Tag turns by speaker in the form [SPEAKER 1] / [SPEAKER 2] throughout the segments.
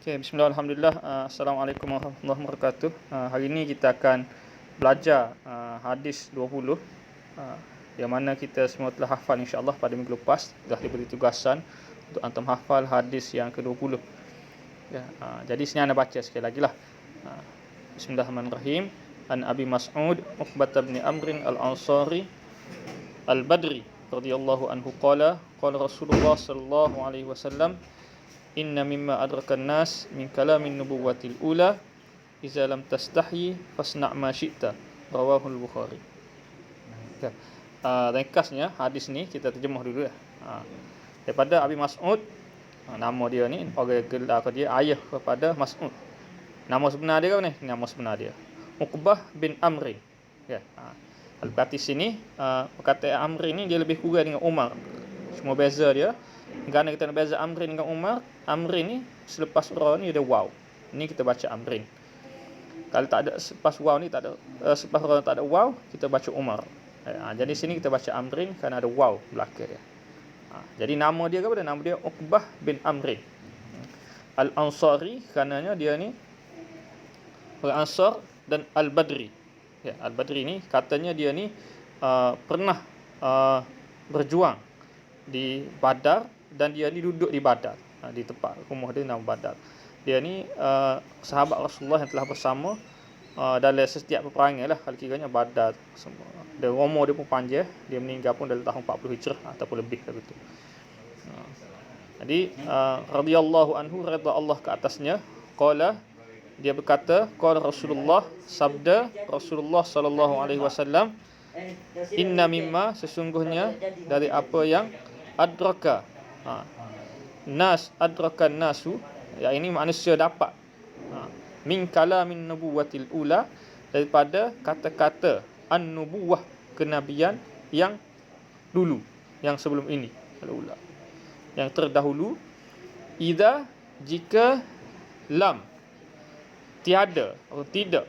[SPEAKER 1] Okay, bismillah, alhamdulillah. Assalamualaikum warahmatullahi wabarakatuh. Hari ini kita akan belajar hadis 20 yang mana kita semua telah hafal insya-Allah pada minggu lepas. Dah diberi tugasan untuk antum hafal hadis yang ke-20. Ya, jadi sini anda baca sekali lagi lah. Bismillahirrahmanirrahim. An Abi Mas'ud Uqbah bin Amr al-Ansari al-Badri radhiyallahu anhu qala Rasulullah sallallahu alaihi wasallam, inna mimma adrakan nas min kalamin nubuwatil ula iza lam tastahi fasna' ma syi'ta, rawahul Bukhari. Okay. Ringkasnya hadis ni kita terjemah dulu ya. Daripada Abi Mas'ud, nama dia ni, orang gelar dia ayah kepada Mas'ud. Nama sebenar dia apa ni? Nama sebenar dia Uqbah bin Amr. Ya. Al-Bati sini perkataan Amr ni dia lebih kurang dengan Umar. Cuma beza dia, kerana kita nak beza Amrin dengan Umar, Amrin ni selepas ra ni ada waw. Ni kita baca Amrin. Kalau tak ada selepas waw ni tak ada, selepas ra tak ada waw, kita baca Umar. Jadi sini kita baca Amrin kerana ada waw belakang dia. Jadi nama dia apa? Nama dia Uqbah bin Amrin Al-Ansari, karenanya dia ni orang Ansar, dan Al-Badri. Ya, Al-Badri ni katanya dia ni pernah berjuang di Badar, dan dia ni duduk di Badar, di tempat rumah dia nama Badar. Dia ni sahabat Rasulullah yang telah bersama dalam setiap peperangan lah, kalau kiranya Badar semua. Dan umur dia pun panjang, dia meninggal pun dalam tahun 40 Hijrah ataupun lebih dari itu. Jadi radhiyallahu anhu, redha Allah ke atasnya, qala, dia berkata, qala Rasulullah, sabda Rasulullah sallallahu alaihi wasallam, inna mimma, sesungguhnya dari apa yang adraka adrakan nasu, ya ini manusia dapat min kalamin nubuwatil ula, daripada kata-kata an-nubuwah, kenabian yang dulu, yang sebelum ini, al-ula, yang terdahulu. Idza, jika, lam, tiada atau tidak,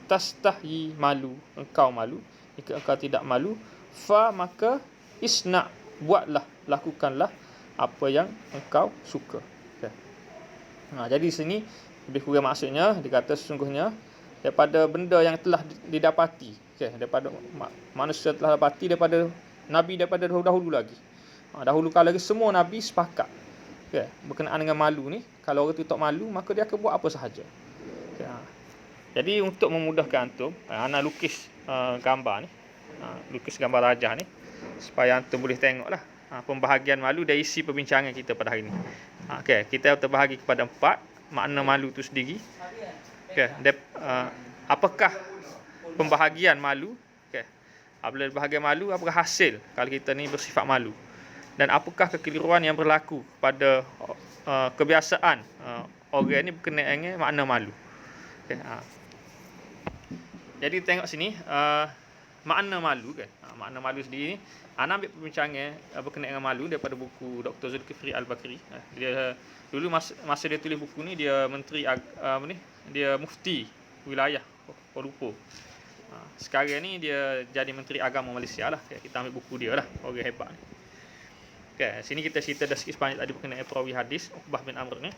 [SPEAKER 1] tastahi, malu, engkau malu, jika engkau tidak malu, fa, maka, isna, buatlah, lakukanlah apa yang engkau suka. Okay. Jadi sini lebih kurang maksudnya dikata sesungguhnya daripada benda yang telah didapati, okay, daripada manusia telah dapati, daripada Nabi, daripada dahulu lagi. Dahulu kala lagi semua Nabi sepakat, okay, berkenaan dengan malu ni. Kalau orang tu tak malu, maka dia akan buat apa sahaja. Okay. Jadi untuk memudahkan antum, ana lukis gambar ni, lukis gambar rajah ni, supaya antum boleh tengoklah pembahagian malu dan isi perbincangan kita pada hari ini. Okey, kita terbahagi kepada 4 makna malu itu sendiri. Okey, apakah pembahagian malu? Okey. Apabila bahagian malu, apakah hasil kalau kita ni bersifat malu? Dan apakah kekeliruan yang berlaku pada kebiasaan orang ni berkenaan dengan makna malu? Okey. Jadi tengok sini makna malu kan. Makna malu sendiri ni, ana ambil perbincangan berkenaan dengan malu daripada buku Dr. Zulkifli Al-Bakri. Dia dulu masa dia tulis buku ni, dia menteri dia mufti wilayah Kuala Lumpur. Sekarang ni dia jadi menteri agama Malaysia lah. Kita ambil buku dia lah, orang hebat ni. Okay, sini kita cerita dah sikit sebanyak tadi berkenaan perawi hadis Uqbah bin Amr ni.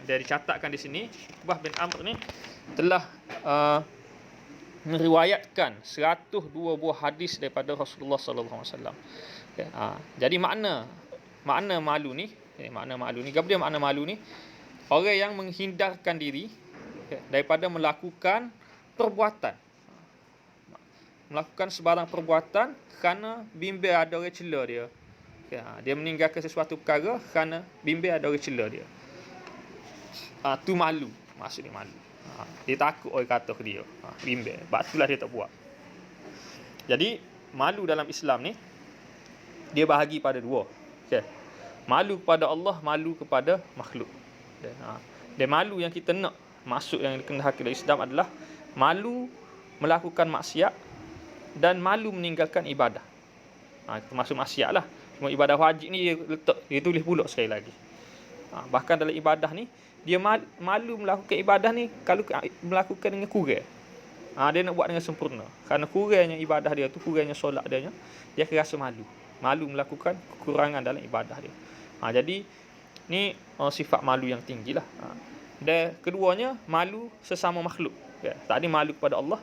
[SPEAKER 1] Dia dicatatkan di sini, Uqbah bin Amr ni telah meriwayatkan 102 buah hadis daripada Rasulullah sallallahu alaihi wasallam. Okay. Jadi makna malu ni, makna malu ni, apa dia makna malu ni? Orang yang menghindarkan diri, okay, daripada melakukan perbuatan. Melakukan sebarang perbuatan kerana bimbang ada orang cela dia. Okay. Dia meninggalkan sesuatu perkara kerana bimbang ada orang cela dia. Tu malu, maksudnya malu. Dia takut orang kata ke dia, bimbang, sebab itulah dia tak buat. Jadi malu dalam Islam ni dia bahagi pada dua. Okay. Malu kepada Allah, malu kepada makhluk. Dan malu yang kita nak masuk, yang dikehendaki oleh Islam adalah malu melakukan maksiat dan malu meninggalkan ibadah. Termasuk maksiat lah. Cuma ibadah wajib ni dia tulis pula sekali lagi. Bahkan dalam ibadah ni dia malu melakukan ibadah ni kalau melakukan dengan kurang. Dia nak buat dengan sempurna. Kerana kurangnya ibadah dia tu, kurangnya solat dia akan rasa malu. Malu melakukan kekurangan dalam ibadah dia. Jadi Ni sifat malu yang tinggilah. Dan keduanya malu sesama makhluk. Ya, tadi malu kepada Allah,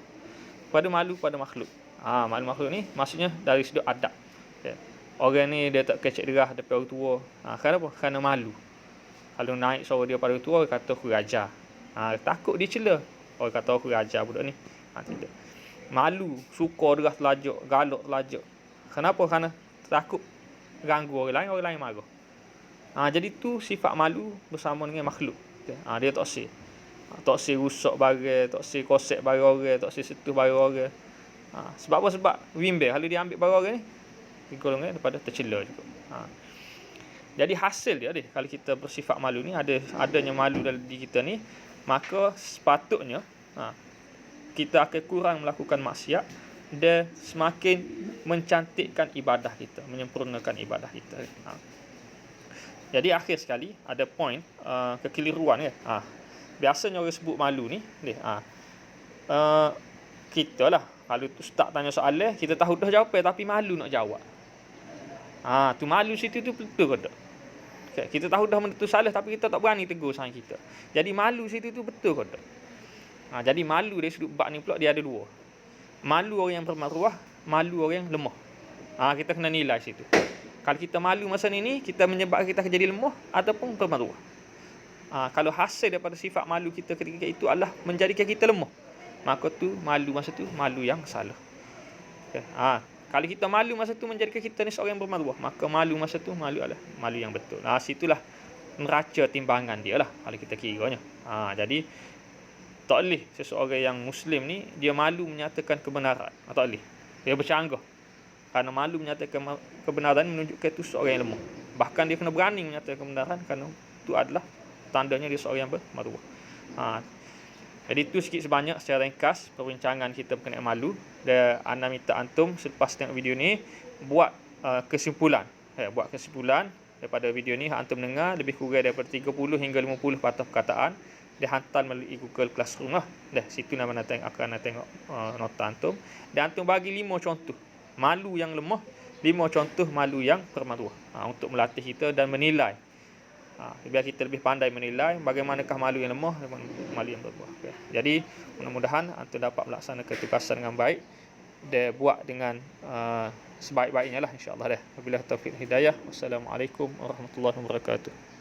[SPEAKER 1] pada malu pada makhluk. Malu makhluk ni maksudnya dari sudut adab. Ya. Orang ni dia tak kecek derah depan orang tua. Kenapa? Kerana malu. Kalau naik suara dia pada orang tua, orang kata aku raja. Takut dia cela. Orang kata aku raja budak ni. Tidak. Malu, suka derah telajak, galak telajak. Kenapa? Kerana takut ganggu orang lain marah. Jadi tu sifat malu bersama dengan makhluk. Dia tak sih. Tak sih rusak barang, tak sih kosek barang orang, tak sih sentuh barang orang. Sebab apa? Sebab bimbang kalau dia ambil barang orang ni, digolongkan daripada tercela juga. Jadi hasil dia kalau kita bersifat malu ni, adanya malu dalam diri kita ni, maka sepatutnya kita akan kurang melakukan maksiat dan semakin mencantikkan ibadah kita, menyempurnakan ibadah kita. Jadi akhir sekali ada poin kekeliruan ya. Biasanya orang sebut malu ni, kita lah kalau ustaz tanya soalan, kita tahu dah jawapan tapi malu nak jawab. Tu malu situ tu betul ke tak? Okay, kita tahu dah benda tu salah tapi kita tak berani tegur sang kita. Jadi malu situ tu betul ke tak? Jadi malu dari sudut bab ni pula dia ada dua. Malu orang yang bermaruah, malu orang yang lemah. Kita kena nilai situ. Kalau kita malu masa ni kita menyebabkan kita jadi lemah ataupun bermaruah. Kalau hasil daripada sifat malu kita ketika itu adalah menjadikan kita lemah, maka tu malu masa tu malu yang salah. Okay. Kalau kita malu masa tu menjadikan kita ni seorang yang bermaruah, maka malu masa tu malu adalah malu yang betul. Situlah neraca timbangan dia lah kalau kita kiranya. Jadi tak boleh seseorang yang Muslim ni dia malu menyatakan kebenaran. Tak boleh. Dia bercanggah. Kerana malu menyatakan kebenaran menunjukkan itu seorang yang lemah. Bahkan dia kena berani menyatakan kebenaran kerana itu adalah tandanya dia seorang yang bermaruah. Jadi itu sikit sebanyak secara ringkas perbincangan kita berkenaan malu. Dan Ana minta antum selepas tengok video ni buat kesimpulan. Buat kesimpulan daripada video ni antum dengar lebih kurang daripada 30 hingga 50 patah perkataan. Dia hantar melalui Google Classroom lah. Situ akan tengok nota antum. Dan antum bagi 5 contoh malu yang lemah, 5 contoh malu yang bermaruah. Untuk melatih kita dan menilai. Biar kita lebih pandai menilai bagaimanakah malu yang lemah dan malu yang bermaruah. Jadi mudah-mudahan antum dapat melaksanakan tugasan dengan baik dan buat dengan sebaik-baiknya lah insya-Allah. Wabillahi taufiq hidayah. Wassalamualaikum warahmatullahi wabarakatuh.